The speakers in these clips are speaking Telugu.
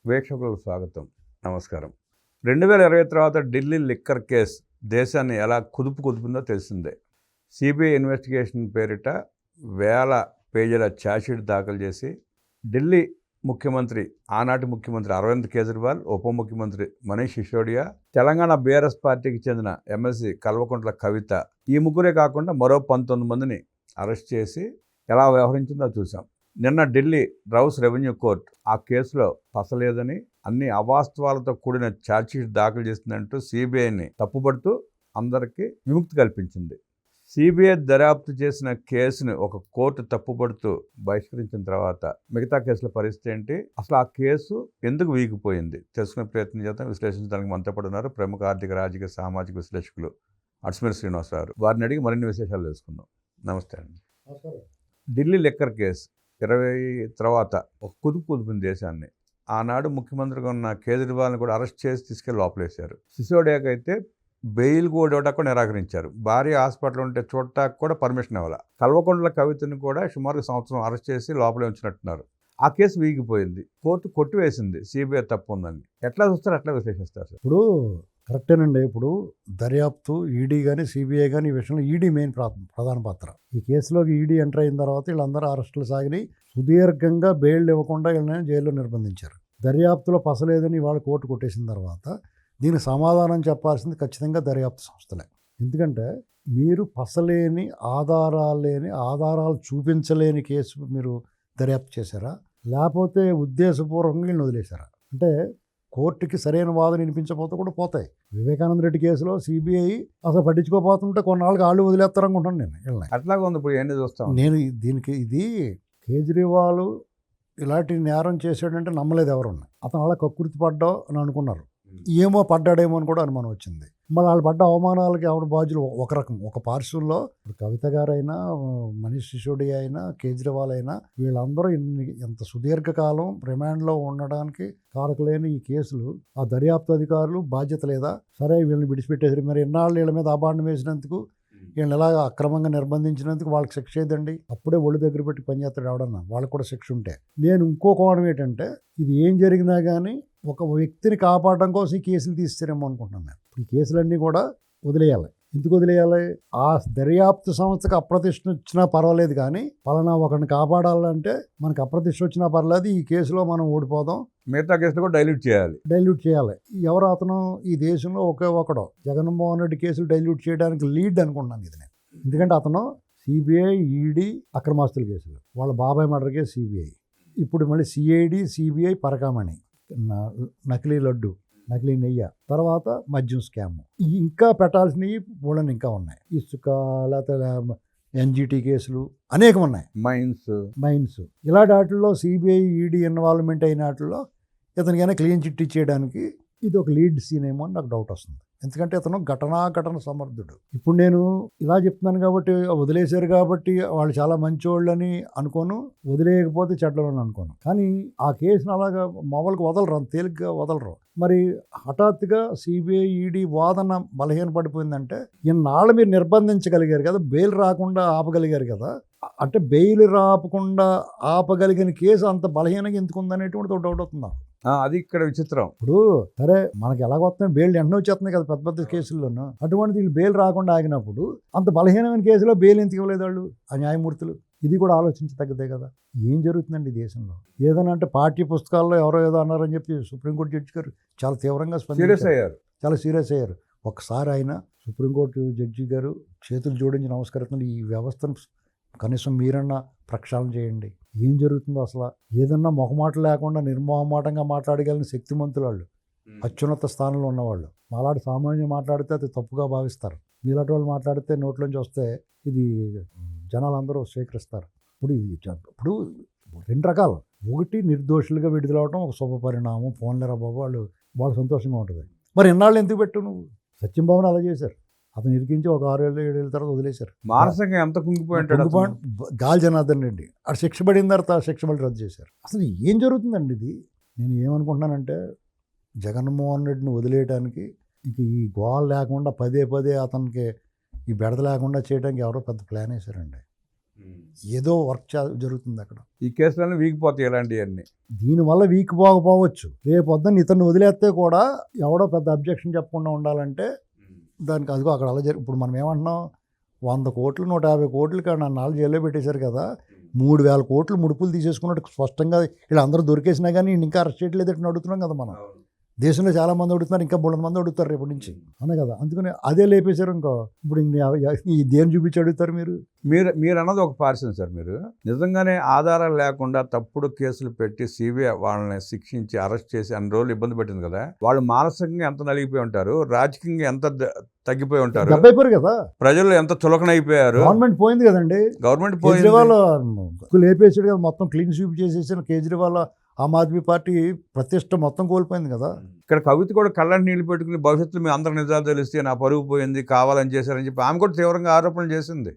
వీక్షకులకు స్వాగతం. నమస్కారం. 2020 తర్వాత ఢిల్లీ లిక్కర్ కేసు దేశాన్ని ఎలా కుదిపిందో తెలిసిందే. సిబిఐ ఇన్వెస్టిగేషన్ పేరిట వేల పేజీల ఛార్జ్షీట్ దాఖలు చేసి ఢిల్లీ ముఖ్యమంత్రి, ఆనాటి ముఖ్యమంత్రి అరవింద్ కేజ్రీవాల్, ఉప ముఖ్యమంత్రి మనీష్ సిసోడియా, తెలంగాణ బీఆర్ఎస్ పార్టీకి చెందిన ఎమ్మెల్సీ కల్వకుంట్ల కవిత, ఈ ముగ్గురే కాకుండా మరో 19 మందిని అరెస్ట్ చేసి ఎలా వ్యవహరించిందో చూసాం. నిన్న ఢిల్లీ రౌస్ రెవెన్యూ కోర్టు ఆ కేసులో పసలేదని, అన్ని అవాస్తవాలతో కూడిన ఛార్జ్షీట్ దాఖలు చేసిందంటూ సిబిఐని తప్పుపడుతూ అందరికీ విముక్తి కల్పించింది. సిబిఐ దర్యాప్తు చేసిన కేసుని ఒక కోర్టు తప్పుపడుతూ బహిష్కరించిన తర్వాత మిగతా కేసుల పరిస్థితి ఏంటి, అసలు ఆ కేసు ఎందుకు వీగిపోయింది తెలుసుకునే ప్రయత్నం చేద్దాం. విశ్లేషించడానికి మనతో పాటు ఉన్నారు ప్రముఖ ఆర్థిక, రాజకీయ, సామాజిక విశ్లేషకులు అడ్స్మిర్ శ్రీనివాసరావు. వారిని అడిగి మరిన్ని విశేషాలు తెలుసుకుందాం. నమస్తే అండి. ఢిల్లీ లిక్కర్ కేసు 20 తర్వాత ఒక కుదిపింది దేశాన్ని. ఆనాడు ముఖ్యమంత్రిగా ఉన్న కేజ్రీవాల్ని కూడా అరెస్ట్ చేసి తీసుకెళ్లి లోపలేశారు. సిసోడియాకి అయితే బెయిల్ కూడా ఇవ్వడానికి నిరాకరించారు. భార్య హాస్పిటల్ ఉంటే చూడటానికి కూడా పర్మిషన్ ఇవ్వాల. కల్వకుంట్ల కవితను కూడా సుమారు సంవత్సరం అరెస్ట్ చేసి లోపలే ఉంచినట్టున్నారు. ఆ కేసు వీగిపోయింది. కోర్టు కొట్టివేసింది సిబిఐ తప్పు ఉందని. ఎట్లా చూస్తారు, ఎట్లా విశ్లేషిస్తారు? ఇప్పుడు కరెక్టేనండి. ఇప్పుడు దర్యాప్తు ఈడీ కానీ సిబిఐ కానీ ఈ విషయంలో ఈడీ మెయిన్ ప్రధాన పాత్ర. ఈ కేసులోకి ఈడీ ఎంటర్ అయిన తర్వాత వీళ్ళందరూ అరెస్టులు సాగినాయి. సుదీర్ఘంగా బెయిల్ ఇవ్వకుండా వీళ్ళని జైల్లో నిర్బంధించారు. దర్యాప్తులో పసలేదని వాళ్ళు కోర్టు కొట్టేసిన తర్వాత దీనికి సమాధానం చెప్పాల్సింది ఖచ్చితంగా దర్యాప్తు సంస్థలే. ఎందుకంటే మీరు పసలేని, ఆధారాలు చూపించలేని కేసు మీరు దర్యాప్తు చేశారా, లేకపోతే ఉద్దేశపూర్వకంగా వీళ్ళని వదిలేశారా? అంటే కోర్టుకి సరైన వాదన వినిపించకపోతే కూడా పోతాయి. వివేకానంద రెడ్డి కేసులో సిబిఐ అసలు పట్టించుకోపోతుంటే కొన్నాళ్ళకి వాళ్ళు వదిలేస్తారనుకుంటాను నేను వీళ్ళని. అట్లాగే ఉంది. ఇప్పుడు ఏంటి చూస్తాం నేను ఇది కేజ్రీవాల్ ఇలాంటి నేరం చేసాడంటే నమ్మలేదు ఎవరున్నా. అతను అలా కక్కుర్తి పడ్డా అని అనుకున్నారు. ఏమో పడ్డాడేమో అని కూడా అనుమానం వచ్చింది. మళ్ళీ వాళ్ళు పడ్డ అవమానాలకి ఎవరు బాధ్యులు ఒక రకం. ఒక పార్శ్వంలో కవిత గారైనా, మనీష్ సిసోడియా అయినా, కేజ్రీవాల్ అయినా వీళ్ళందరూ ఎంత సుదీర్ఘకాలం రిమాండ్లో ఉండడానికి కారకులేని ఈ కేసులు ఆ దర్యాప్తు అధికారులు బాధ్యత లేదా? సరే వీళ్ళని విడిచిపెట్టేసారు. మరి ఎన్నాళ్ళు వీళ్ళ మీద అబాండం వేసినందుకు, వీళ్ళని ఎలాగ అక్రమంగా నిర్బంధించినందుకు వాళ్ళకి శిక్ష ఏదండి? అప్పుడే ఒళ్ళు దగ్గర పెట్టి పనిచేస్తాడు ఎవడన్నా, వాళ్ళకు కూడా శిక్ష ఉంటే. నేను ఇంకో కోణం ఏంటంటే, ఇది ఏం జరిగినా కానీ ఒక వ్యక్తిని కాపాడడం కోసం ఈ కేసులు తీస్తారేమో అనుకుంటున్నాను నేను. ఈ కేసులన్నీ కూడా వదిలేయాలి. ఎందుకు వదిలేయాలి? ఆ దర్యాప్తు సంస్థకు అప్రతిష్ట వచ్చినా పర్వాలేదు, కానీ పలానా ఒకరిని కాపాడాలంటే మనకు అప్రతిష్ట వచ్చినా పర్లేదు, ఈ కేసులో మనం ఓడిపోదాం, మిగతా కేసులు కూడా డైల్యూట్ చేయాలి. ఎవరు అతను? ఈ దేశంలో ఒకే ఒకడు జగన్మోహన్ రెడ్డి కేసులు డైల్యూట్ చేయడానికి లీడ్ అనుకుంటున్నాను ఇది నేను. ఎందుకంటే అతను సిబిఐ, ఈడీ అక్రమాస్తుల కేసులు, వాళ్ళ బాబాయ్ మర్డర్ కేసు సిబిఐ, ఇప్పుడు మళ్ళీ సిఐడి, సిబిఐ పరకామణి, నకిలీ లడ్డు, నకిలీ నెయ్యి, తర్వాత మద్యం స్కామ్, ఇంకా పెట్టాల్సినవి మూలని ఇంకా ఉన్నాయి. ఇసుక, లేకపోతే ఎన్జిటి కేసులు అనేకం ఉన్నాయి. మైన్స్ ఇలాంటి వాటిల్లో సిబిఐ, ఈడీ ఇన్వాల్వ్మెంట్ అయిన వాటిల్లో ఇతనికైనా క్లీన్ చిట్ ఇచ్చేయడానికి ఇది ఒక లీడ్ సీన్ ఏమో అని నాకు డౌట్ వస్తుంది. ఎందుకంటే అతను ఘటన సమర్థుడు. ఇప్పుడు నేను ఇలా చెప్తున్నాను కాబట్టి, వదిలేశారు కాబట్టి వాళ్ళు చాలా మంచోళ్ళని అనుకోను, వదిలేయకపోతే చెడ్డలని అనుకోను. కానీ ఆ కేసును అలాగా మామూలుగా వదలరు, అంత తేలిగ్గా వదలరు. మరి హఠాత్తుగా సిబిఐ, ఈడీ వాదన బలహీన పడిపోయిందంటే, ఇన్నాళ్ళు మీరు నిర్బంధించగలిగారు కదా, బెయిల్ రాకుండా ఆపగలిగారు కదా, అంటే బెయిల్ రాపకుండా ఆపగలిగిన కేసు అంత బలహీనంగా ఎందుకు ఉందనేటువంటి ఒక డౌట్ అవుతుంది. అది ఇక్కడ విచిత్రం. ఇప్పుడు సరే మనకి ఎలాగొస్తున్నాయి, బెయిల్ వెంటనే వచ్చేస్తున్నాయి కదా పెద్ద పెద్ద కేసుల్లోనూ. అటువంటి వీళ్ళు బెయిల్ రాకుండా ఆగినప్పుడు అంత బలహీనమైన కేసులో బెయిల్ ఎందుకు ఇవ్వలేదు వాళ్ళు, ఆ న్యాయమూర్తులు? ఇది కూడా ఆలోచించదగ్గదే కదా. ఏం జరుగుతుందండి దేశంలో? ఏదైనా అంటే పాఠ్య పుస్తకాల్లో ఎవరో ఏదో అన్నారని చెప్పి సుప్రీంకోర్టు జడ్జి గారు చాలా తీవ్రంగా చాలా సీరియస్ అయ్యారు. ఒకసారి ఆయన సుప్రీంకోర్టు జడ్జి గారు చేతులు జోడించి నమస్కరిస్తున్నారు, ఈ వ్యవస్థను కనీసం మీరన్నా ప్రక్షాళన చేయండి. ఏం జరుగుతుందో అసలు? ఏదన్నా మొహమాట లేకుండా నిర్మోహమాటంగా మాట్లాడగలిగిన శక్తిమంతులు వాళ్ళు, అత్యున్నత స్థానంలో ఉన్నవాళ్ళు. మాలాంటి సామాన్యం మాట్లాడితే అది తప్పుగా భావిస్తారు. మీలాంటి వాళ్ళు మాట్లాడితే నోట్లోంచి వస్తే ఇది జనాలందరూ స్వీకరిస్తారు. ఇప్పుడు 2 రకాలు. ఒకటి నిర్దోషులుగా విడుదలవడం ఒక శుభ పరిణామం, ఫోన్లేరా బాబు, వాళ్ళు సంతోషంగా ఉంటుంది. మరి ఎన్నాళ్ళు ఎందుకు పెట్టు నువ్వు? సత్యం బాబుని అలా చేశారు. అతను ఇరికించి ఒక 6 ఏళ్ళు 7 ఏళ్ళ తర్వాత వదిలేశారు. మానసికంగా ఎంత కుంగిపోయింటాడు. గాలి జనార్దన్ రెడ్డి అక్కడ శిక్ష పడిన తర్వాత శిక్ష మళ్ళీ రద్దు చేశారు. అసలు ఏం జరుగుతుందండి ఇది? నేను ఏమనుకుంటున్నానంటే, జగన్మోహన్ రెడ్డిని వదిలేయడానికి ఇంక ఈ గోల్ లేకుండా పదే అతనికి ఈ బెడద లేకుండా చేయడానికి ఎవరో పెద్ద ప్లాన్ వేశారండి. ఏదో వర్క్ జరుగుతుంది అక్కడ. ఈ కేసులన్నీ వీగిపోతాయి ఇలాంటివన్నీ. దీనివల్ల వీక్ పోకపోవచ్చు. రేపు పొద్దున్న ఇతన్ని వదిలేస్తే కూడా ఎవడో పెద్ద అబ్జెక్షన్ చెప్పకుండా ఉండాలంటే దానికి అదిగో అక్కడ అలా ఇప్పుడు మనం ఏమంటున్నాం, 100 కోట్లు 150 కోట్లు కాదు నన్ను 4 జైల్లో పెట్టేశారు కదా, 3000 కోట్లు ముడుపులు తీసేసుకున్నట్టు స్పష్టంగా వీళ్ళందరూ దొరికేసినా కానీ ఇంకా అరెస్ట్ చేయట్లేదని అడుగుతున్నాం కదా మనం. దేశంలో చాలా మంది అడుగుతున్నారు, ఇంకా 300 మంది అడుగుతారు రేపటి నుంచి, అవునా కదా. అందుకని అదే లేపేశారు. ఇంకో ఇప్పుడు ఈ దేని చూపించి అడుగుతారు మీరు. మీరు అన్నది ఒక పార్సన్ సార్. మీరు నిజంగానే ఆధారాలు లేకుండా తప్పుడు కేసులు పెట్టి సిబిఐ వాళ్ళని శిక్షించి అరెస్ట్ చేసి అన్ని రోజులు ఇబ్బంది పెట్టింది కదా, వాళ్ళు మానసికంగా ఎంత నలిగిపోయి ఉంటారు, రాజకీయంగా ఎంత తగ్గిపోయి ఉంటారు, దెబ్బైపోయారు కదా, ప్రజలు ఎంత చులకనైపోయారు. గవర్నమెంట్ పోయింది కదండి, గవర్నమెంట్ కేజ్రీవాల్ లేపేసాడు కదా, మొత్తం క్లీన్ స్వీప్ చేసేసిన కేజ్రీవాల్ ఆమ్ ఆద్మీ పార్టీ ప్రతిష్ట మొత్తం కోల్పోయింది కదా. ఇక్కడ కవిత కూడా కళ్ళని నీళ్లు పెట్టుకుని భవిష్యత్తులో మీ అందరూ నిజాలు తెలిస్తే నా పరుగు పోయింది కావాలని చేశారని చెప్పి ఆమె కూడా తీవ్రంగా ఆరోపణలు చేసింది.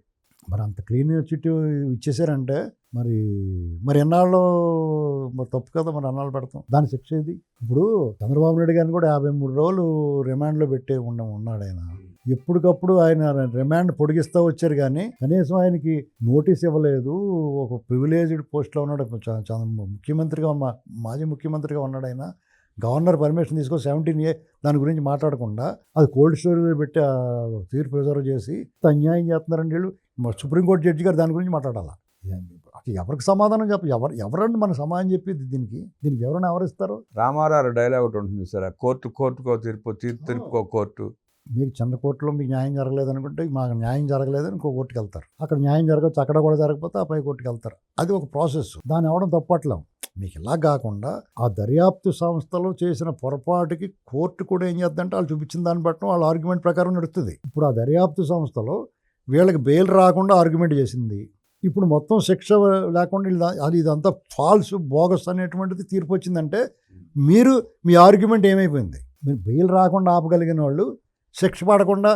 మరి అంత క్లీన్ చిట్టు ఇచ్చేసారంటే మరి ఎన్నాళ్ళు మరి తప్పు కదా, మరి అన్నాళ్ళు పెడతాం, దాని శిక్ష ఇది. ఇప్పుడు చంద్రబాబు నాయుడు గారిని కూడా 53 రోజులు రిమాండ్లో పెట్టే ఉన్నాడు ఆయన. ఎప్పటికప్పుడు ఆయన రిమాండ్ పొడిగిస్తూ వచ్చారు కానీ కనీసం ఆయనకి నోటీస్ ఇవ్వలేదు. ఒక ప్రివిలేజ్డ్ పోస్ట్లో ఉన్నాడు, ముఖ్యమంత్రిగా మాజీ ముఖ్యమంత్రిగా ఉన్నాడు ఆయన. గవర్నర్ పర్మిషన్ తీసుకొని 17A దాని గురించి మాట్లాడకుండా అది కోల్డ్ స్టోరేజ్లో పెట్టి తీర్పు ప్రిజర్వ్ చేసి అన్యాయం చేస్తున్నారండి వీళ్ళు. సుప్రీంకోర్టు జడ్జి గారు దాని గురించి మాట్లాడాలా? ఎవరికి సమాధానం ఎవరండి మన సమాధానం చెప్పేది దీనికి ఎవరైనా ఎవరిస్తారు? రామారావు డైలాగ్ ఒకటి ఉంటుంది సార్, కోర్టుకో తీర్పుకో కోర్టు. మీకు చిన్న కోర్టులో మీకు న్యాయం జరగలేదు అనుకుంటే మాకు న్యాయం జరగలేదని ఇంకో కోర్టుకి వెళ్తారు. అక్కడ న్యాయం జరగవచ్చు, అక్కడ కూడా జరగకపోతే ఆ పై కోర్టుకి వెళ్తారు. అది ఒక ప్రాసెస్, దాన్ని ఎవడం తప్పట్లేం. మీకు ఇలా కాకుండా ఆ దర్యాప్తు సంస్థలో చేసిన పొరపాటుకి కోర్టు కూడా ఏం చేద్దంటే వాళ్ళు చూపించిన దాన్ని బట్టి వాళ్ళ ఆర్గ్యుమెంట్ ప్రకారం నడుస్తుంది. ఇప్పుడు ఆ దర్యాప్తు సంస్థలో వీళ్ళకి బెయిల్ రాకుండా ఆర్గ్యుమెంట్ చేసింది. ఇప్పుడు మొత్తం శిక్ష లేకుండా ఇదంతా ఫాల్స్ బోగస్ అనేటువంటిది తీర్పు వచ్చిందంటే మీ ఆర్గ్యుమెంట్ ఏమైపోయింది? మీరు బెయిల్ రాకుండా ఆపగలిగిన వాళ్ళు శిక్ష పడకుండా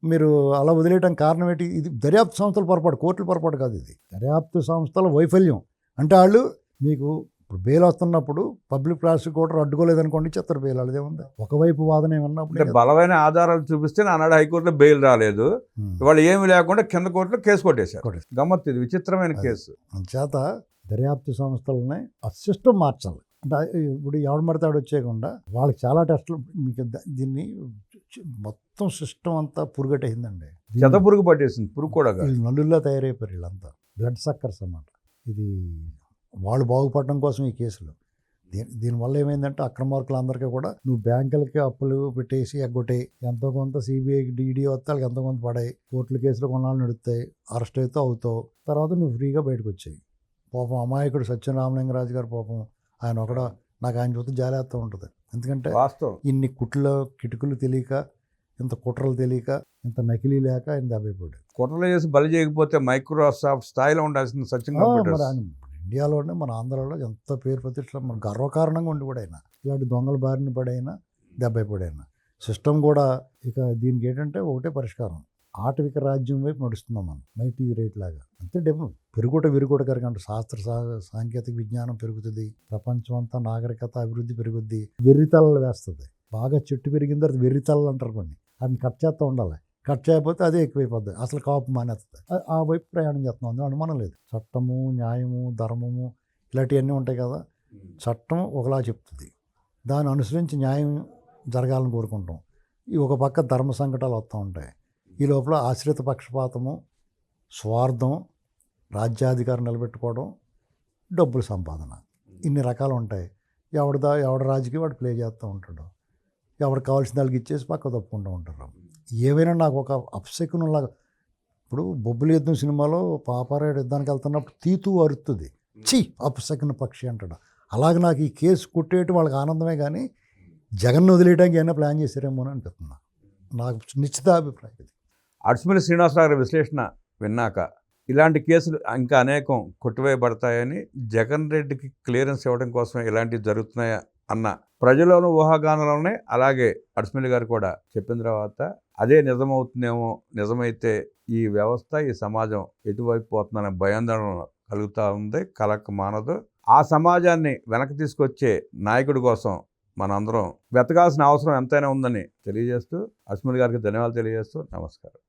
మీరు అలా వదిలేయడం కారణం ఏంటి? ఇది దర్యాప్తు సంస్థల పొరపాటు, కోర్టుల పొరపాటు కాదు. ఇది దర్యాప్తు సంస్థల వైఫల్యం. అంటే వాళ్ళు మీకు ఇప్పుడు బెయిల్ వస్తున్నప్పుడు పబ్లిక్ ప్రాసిక్యూటర్ అడ్డుకోలేదనుకోండి, చెత్తరు బెయిల్. అదే ఉంది ఒకవైపు వాదన ఏమన్నప్పుడు బలమైన ఆధారాలు చూపిస్తే నానాడు హైకోర్టులో బెయిల్ రాలేదు, వాళ్ళు ఏమి లేకుండా కింద కోర్టులో కేసు కొట్టేశారు. గమ్మత్తు, ఇది విచిత్రమైన కేసు. చేత దర్యాప్తు సంస్థలని ఆ సిస్టమ్ మార్చాలి. అంటే ఇప్పుడు ఎవడు మడతాడు వచ్చేయకుండా వాళ్ళకి చాలా టెస్టులు. మీకు దీన్ని మొత్తం సిస్టమ్ అంతా పురుగట్టయిందండి, చెత్త పురుగు పట్టేసింది. పురుగు కూడా నల్లుల్లో తయారైపోయారు వీళ్ళంతా, బ్లడ్ సక్కర్స్ అన్నమాట. ఇది వాళ్ళు బాగుపడడం కోసం ఈ కేసులు. దీనివల్ల ఏమైందంటే అక్రమార్కులు అందరికీ కూడా నువ్వు బ్యాంకులకి అప్పులు పెట్టేసి ఎగ్గొట్టాయి, ఎంతో కొంత సిబిఐకి డీడీ వస్తే వాళ్ళకి ఎంతో కొంత పడాయి, కోర్టుల కేసులు కొన్నాళ్ళు నడుస్తాయి, అరెస్ట్ అయితే అవుతావు, తర్వాత నువ్వు ఫ్రీగా బయటకు వచ్చాయి. పాపం అమాయకుడు సత్యనారాయణరాజు గారు పాపం ఆయన ఒకడ నాకు ఆయన చూస్తే జాలేస్తూ ఉంటుంది. ఎందుకంటే ఇన్ని కిటుకులు తెలియక, ఇంత కుట్రలు తెలియక, ఇంత నకిలీ లేక ఆయన దెబ్బైపోయాడు. కుట్రలు చేసి బలి చేయకపోతే మైక్రోసాఫ్ట్ స్థాయిలో ఉండాల్సిన సచిన్ ఇండియాలోనే మన ఆంధ్రాలో ఎంత పేరు ప్రతిష్టలు మన గర్వకారణంగా ఉండి కూడా అయినా ఇలాంటి దొంగల బారిన పడైనా దెబ్బైపోడైనా సిస్టమ్ కూడా. ఇక దీనికి ఏంటంటే ఒకటే పరిష్కారం, ఆటవిక రాజ్యం వైపు నడుస్తున్నాం మనం, మైటీ రేట్ లాగా. అంతే విరుగుట కరగంటే శాస్త్ర సాంకేతిక విజ్ఞానం పెరుగుతుంది, ప్రపంచం అంతా నాగరికత అభివృద్ధి పెరుగుద్ది, వెర్రితలలు వేస్తుంది. బాగా చెట్టు పెరిగిన తర్వాత వెర్రితలలు అంటారు కొన్ని, వాటిని కట్ చేస్తూ ఉండాలి. కట్ చేయకపోతే అదే ఎక్కువైపోద్ది, అసలు కాపు మానేస్తుంది. ఆ వైపు ప్రయాణం చేస్తున్నాం, అందులో అనుమానం లేదు. చట్టము, న్యాయము, ధర్మము ఇలాంటివన్నీ ఉంటాయి కదా. చట్టం ఒకలా చెప్తుంది, దాన్ని అనుసరించి న్యాయం జరగాలని కోరుకుంటాం. ఈ ఒక పక్క ధర్మ సంకటాలు వస్తూ ఉంటాయి. ఈ లోపల ఆశ్రిత పక్షపాతము, స్వార్థం, రాజ్యాధికారం నిలబెట్టుకోవడం, డబ్బుల సంపాదన, ఇన్ని రకాలు ఉంటాయి. ఎవడ రాజకీయ వాడు ప్లే చేస్తూ ఉంటాడు, ఎవరికి కావాల్సిన వాళ్ళకి ఇచ్చేసి పక్క తప్పుకుంటూ ఉంటారు. ఏవైనా నాకు ఒక అప్సెకునులాగా, ఇప్పుడు బొబ్బులి యుద్ధం సినిమాలో పాపారాయుడు యుద్ధానికి వెళ్తున్నప్పుడు తీతూ అరుస్తుంది, అప్సెకున పక్షి అంటాడు. అలాగే నాకు ఈ కేసు కొట్టేయటం వాళ్ళకి ఆనందమే కానీ జగన్ వదిలేయడానికి ఏమైనా ప్లాన్ చేశారేమో అని అనిపిస్తుంది నాకు, నిశ్చిత అభిప్రాయం. అడ్స్మిల్ శ్రీనివాసరావు గారి విశ్లేషణ విన్నాక ఇలాంటి కేసులు ఇంకా అనేకం కొట్టివేయబడతాయని, జగన్ రెడ్డికి క్లియరెన్స్ ఇవ్వడం కోసమే ఇలాంటివి జరుగుతున్నాయా అన్న ప్రజలోనూ ఊహాగానాలనే అలాగే అడ్స్మిల్ గారు కూడా చెప్పిన తర్వాత అదే నిజమవుతుందేమో, నిజమైతే ఈ వ్యవస్థ, ఈ సమాజం ఎటువైపు పోతుందనే భయాందోళన కలుగుతూ ఉంది, కలక మానదు. ఆ సమాజాన్ని వెనక్కి తీసుకొచ్చే నాయకుడి కోసం మనందరం వెతకాల్సిన అవసరం ఎంతైనా ఉందని తెలియజేస్తూ అడ్స్మిల్ గారికి ధన్యవాదాలు తెలియజేస్తూ నమస్కారం.